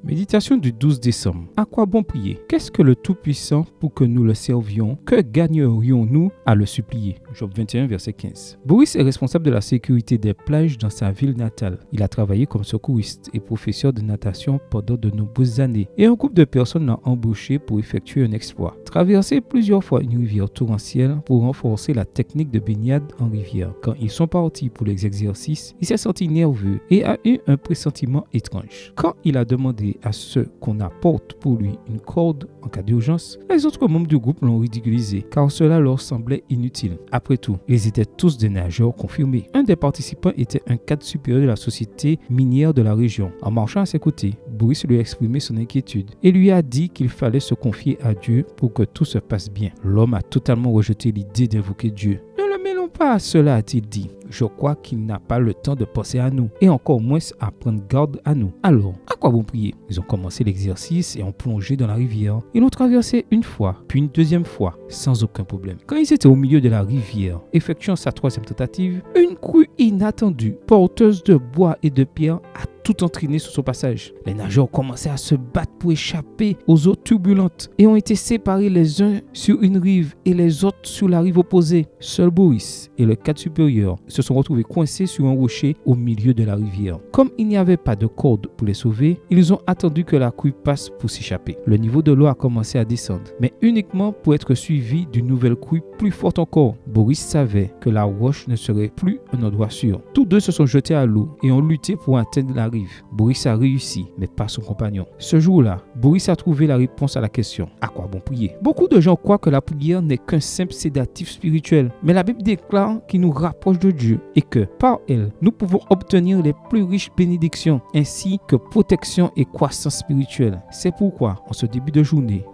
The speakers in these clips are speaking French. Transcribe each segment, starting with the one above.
Méditation du 12 décembre. À quoi bon prier? Qu'est-ce que le Tout-Puissant pour que nous le servions? Que gagnerions-nous à le supplier? Job 21, verset 15. Boris est responsable de la sécurité des plages dans sa ville natale. Il a travaillé comme secouriste et professeur de natation pendant de nombreuses années. Et un groupe de personnes l'ont embauché pour effectuer un exploit. Traverser plusieurs fois une rivière torrentielle pour renforcer la technique de baignade en rivière. Quand ils sont partis pour les exercices, il s'est senti nerveux et a eu un pressentiment étrange. Quand il a demandé à ceux qu'on apporte pour lui une corde en cas d'urgence, les autres membres du groupe l'ont ridiculisé car cela leur semblait inutile. Après tout, ils étaient tous des nageurs confirmés. Un des participants était un cadre supérieur de la société minière de la région. En marchant à ses côtés, Boris lui a exprimé son inquiétude et lui a dit qu'il fallait se confier à Dieu pour que tout se passe bien. L'homme a totalement rejeté l'idée d'invoquer Dieu. Ne le mêlons pas à cela, a-t-il dit. Je crois qu'il n'a pas le temps de penser à nous et encore moins à prendre garde à nous. Alors, à quoi bon prier? Ils ont commencé l'exercice et ont plongé dans la rivière. Ils l'ont traversé une fois, puis une deuxième fois, sans aucun problème. Quand ils étaient au milieu de la rivière, effectuant sa troisième tentative, une crue inattendue, porteuse de bois et de pierres, a tout entraîné sur son passage. Les nageurs ont commencé à se battre pour échapper aux eaux turbulentes et ont été séparés les uns sur une rive et les autres sur la rive opposée. Seul Boris et le cadre supérieur se sont retrouvés coincés sur un rocher au milieu de la rivière. Comme il n'y avait pas de corde pour les sauver, ils ont attendu que la crue passe pour s'échapper. Le niveau de l'eau a commencé à descendre, mais uniquement pour être suivi d'une nouvelle crue plus forte encore. Boris savait que la roche ne serait plus un endroit sûr. Tous deux se sont jetés à l'eau et ont lutté pour atteindre la rive. Boris a réussi, mais pas son compagnon. Ce jour-là, Boris a trouvé la réponse à la question: à quoi bon prier? Beaucoup de gens croient que la prière n'est qu'un simple sédatif spirituel, mais la Bible déclare qu'il nous rapproche de Dieu et que par elle, nous pouvons obtenir les plus riches bénédictions ainsi que protection et croissance spirituelle. C'est pourquoi, en ce début de journée,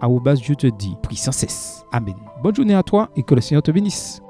Dieu te dit: prie sans cesse. Amen. Bonne journée à toi et que le Seigneur te bénisse.